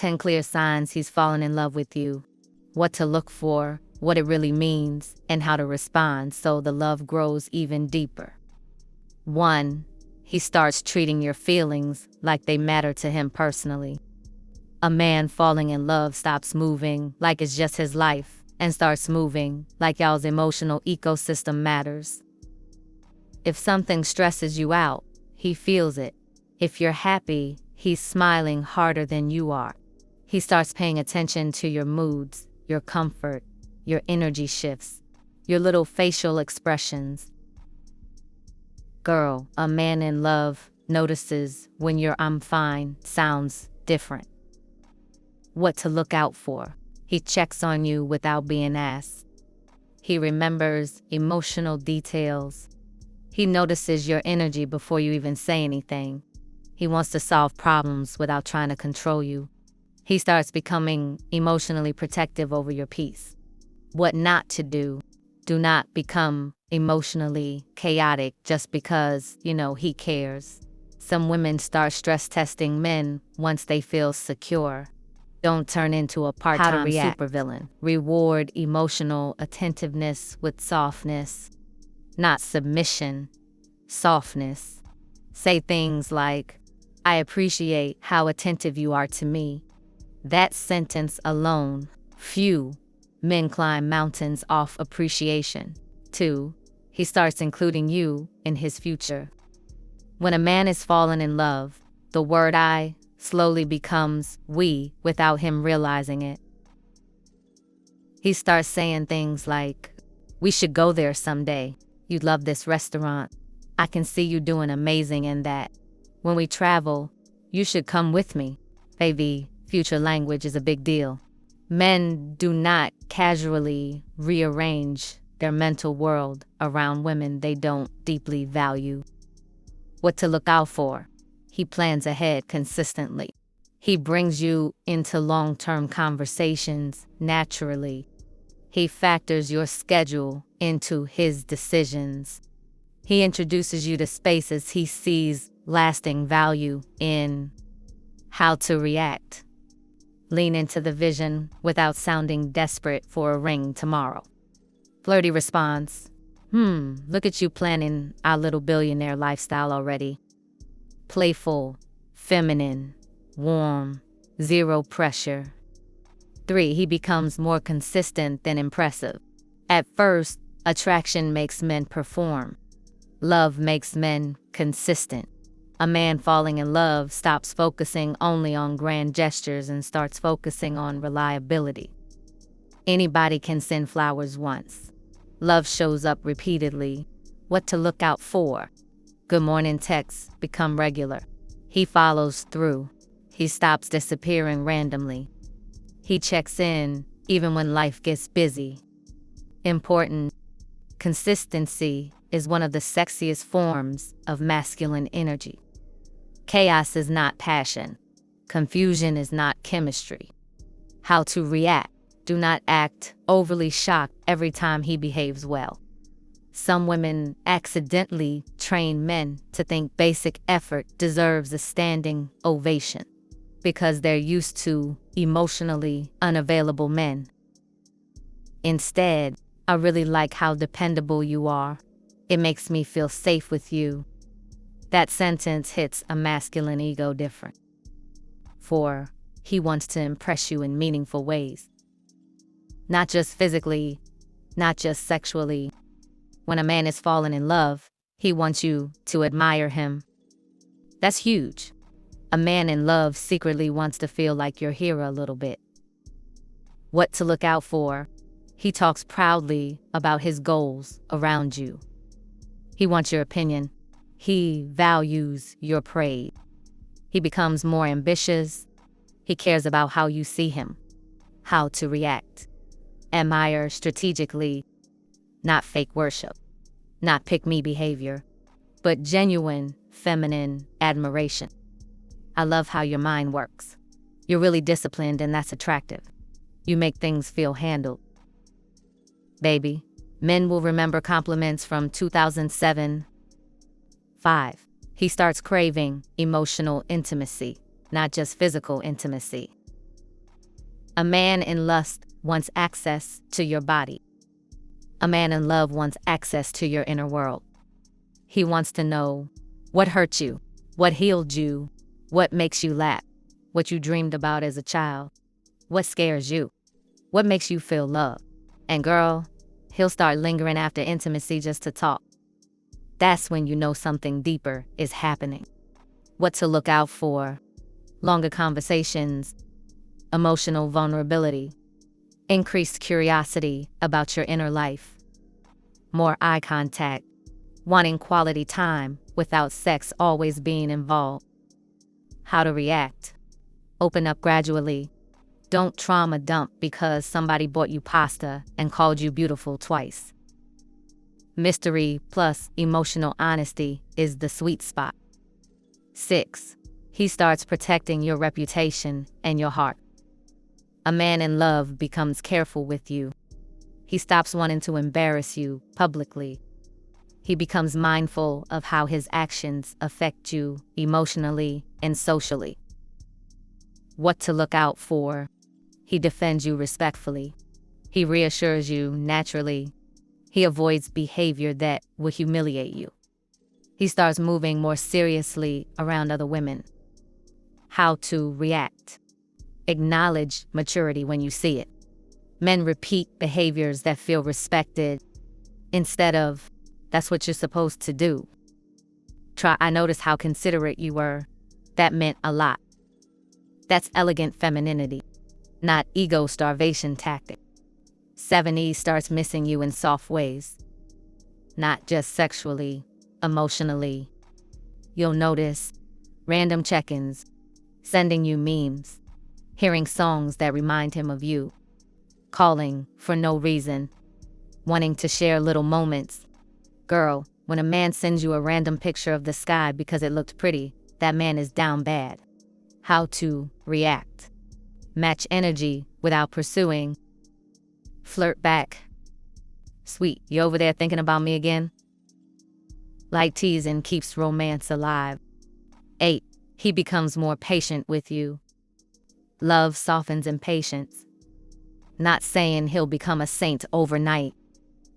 10 clear signs he's fallen in love with you. What to look for, what it really means, and how to respond so the love grows even deeper. 1. He starts treating your feelings like they matter to him personally. A man falling in love stops moving like it's just his life and starts moving like y'all's emotional ecosystem matters. If something stresses you out, he feels it. If you're happy, he's smiling harder than you are. He starts paying attention to your moods, your comfort, your energy shifts, your little facial expressions. Girl, a man in love notices when your "I'm fine" sounds different. What to look out for. He checks on you without being asked. He remembers emotional details. He notices your energy before you even say anything. He wants to solve problems without trying to control you. He starts becoming emotionally protective over your peace. What not to do. Do not become emotionally chaotic just because, he cares. Some women start stress testing men once they feel secure. Don't turn into a part-time supervillain. Reward emotional attentiveness with softness. Not submission, softness. Say things like, "I appreciate how attentive you are to me." That sentence alone, few men climb mountains off appreciation. 2. He starts including you in his future. When a man is fallen in love, the word "I" slowly becomes "we" without him realizing it. He starts saying things like, "We should go there someday. You'd love this restaurant. I can see you doing amazing in that. When we travel, you should come with me." Baby, future language is a big deal. Men do not casually rearrange their mental world around women they don't deeply value. What to look out for. He plans ahead consistently. He brings you into long-term conversations naturally. He factors your schedule into his decisions. He introduces you to spaces he sees lasting value in. How to react. Lean into the vision without sounding desperate for a ring tomorrow. Flirty response. Look at you planning our little billionaire lifestyle already. Playful, feminine, warm, zero pressure. 3. He becomes more consistent than impressive. At first, attraction makes men perform. Love makes men consistent. A man falling in love stops focusing only on grand gestures and starts focusing on reliability. Anybody can send flowers once. Love shows up repeatedly. What to look out for. Good morning texts become regular. He follows through. He stops disappearing randomly. He checks in even when life gets busy. Important. Consistency is one of the sexiest forms of masculine energy. Chaos is not passion. Confusion is not chemistry. How to react. Do not act overly shocked every time he behaves well. Some women accidentally train men to think basic effort deserves a standing ovation because they're used to emotionally unavailable men. Instead, I really like how dependable you are. It makes me feel safe with you. That sentence hits a masculine ego different. 4. He wants to impress you in meaningful ways. Not just physically, not just sexually. When a man is fallen in love, he wants you to admire him. That's huge. A man in love secretly wants to feel like your hero a little bit. What to look out for. He talks proudly about his goals around you. He wants your opinion. He values your praise. He becomes more ambitious. He cares about how you see him, how to react. Admire strategically, not fake worship, not pick-me behavior, but genuine feminine admiration. I love how your mind works. You're really disciplined and that's attractive. You make things feel handled. Baby, men will remember compliments from 2007. 5. He starts craving emotional intimacy, not just physical intimacy. A man in lust wants access to your body. A man in love wants access to your inner world. He wants to know what hurt you, what healed you, what makes you laugh, what you dreamed about as a child, what scares you, what makes you feel loved. And girl, he'll start lingering after intimacy just to talk. That's when you know something deeper is happening. What to look out for: longer conversations, emotional vulnerability, increased curiosity about your inner life, more eye contact, wanting quality time without sex always being involved. How to react: open up gradually. Don't trauma dump because somebody bought you pasta and called you beautiful twice. Mystery plus emotional honesty is the sweet spot. 6. He starts protecting your reputation and your heart. A man in love becomes careful with you. He stops wanting to embarrass you publicly. He becomes mindful of how his actions affect you emotionally and socially. What to look out for: he defends you respectfully. He reassures you naturally. He avoids behavior that will humiliate you. He starts moving more seriously around other women. How to react: acknowledge maturity when you see it. Men repeat behaviors that feel respected instead of, "That's what you're supposed to do." "I noticed how considerate you were. That meant a lot." That's elegant femininity, not ego starvation tactic. 7. Starts missing you in soft ways, not just sexually, emotionally. You'll notice random check-ins, sending you memes, hearing songs that remind him of you, calling for no reason, wanting to share little moments. Girl, when a man sends you a random picture of the sky because it looked pretty, that man is down bad. How to react: match energy without pursuing. Flirt back: "Sweet, you over there thinking about me again?" Light teasing keeps romance alive. 8. He becomes more patient with you. Love softens impatience. Not saying he'll become a saint overnight,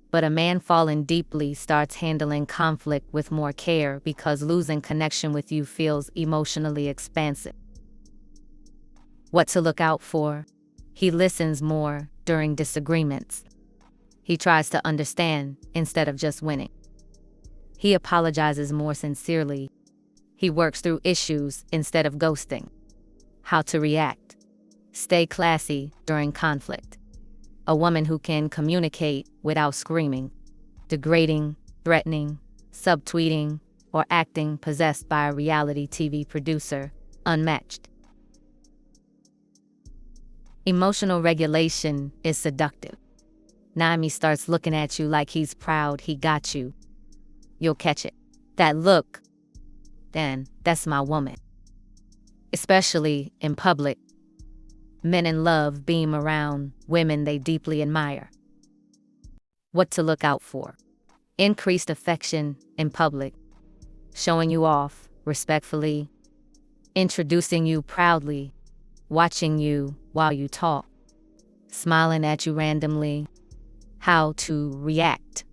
but a man falling deeply starts handling conflict with more care because losing connection with you feels emotionally expansive. What to look out for: he listens more during disagreements. He tries to understand instead of just winning. He apologizes more sincerely. He works through issues instead of ghosting. How to react: stay classy during conflict. A woman who can communicate without screaming, degrading, threatening, subtweeting, or acting possessed by a reality TV producer, unmatched. Emotional regulation is seductive. Naomi starts looking at you like he's proud he got you. You'll catch it. That look, then that's my woman. Especially in public, men in love beam around women they deeply admire. What to look out for: increased affection in public, showing you off respectfully, introducing you proudly, watching you while you talk, smiling at you randomly. How to react: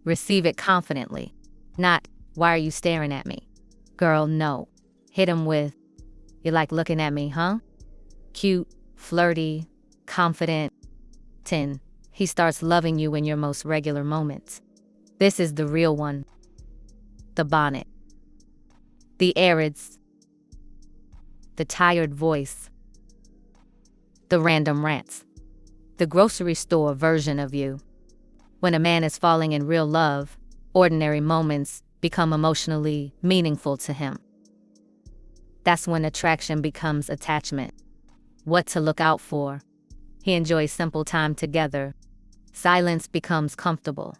receive it confidently, not, "Why are you staring at me?" Girl, no. Hit him with, "You like looking at me, huh?" Cute, flirty, confident. 10. He starts loving you in your most regular moments. This is the real one. The bonnet, the arids, the tired voice, the random rants, the grocery store version of you. When a man is falling in real love, ordinary moments become emotionally meaningful to him. That's when attraction becomes attachment. What to look out for: he enjoys simple time together. Silence becomes comfortable.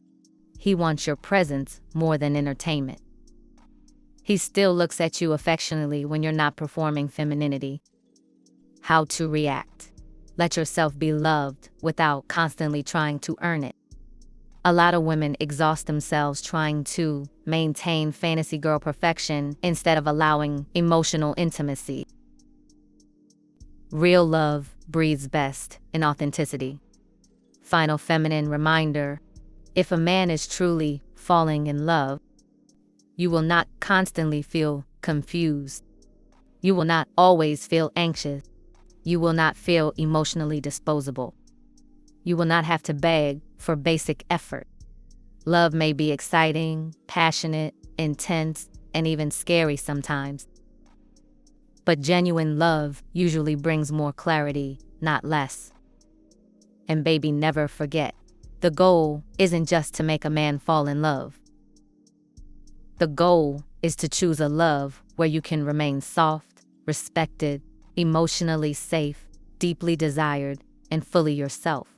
He wants your presence more than entertainment. He still looks at you affectionately when you're not performing femininity. How to react: let yourself be loved without constantly trying to earn it. A lot of women exhaust themselves trying to maintain fantasy girl perfection instead of allowing emotional intimacy. Real love breathes best in authenticity. Final feminine reminder: if a man is truly falling in love, you will not constantly feel confused. You will not always feel anxious. You will not feel emotionally disposable. You will not have to beg for basic effort. Love may be exciting, passionate, intense, and even scary sometimes. But genuine love usually brings more clarity, not less. And baby, never forget, the goal isn't just to make a man fall in love. The goal is to choose a love where you can remain soft, respected, emotionally safe, deeply desired, and fully yourself.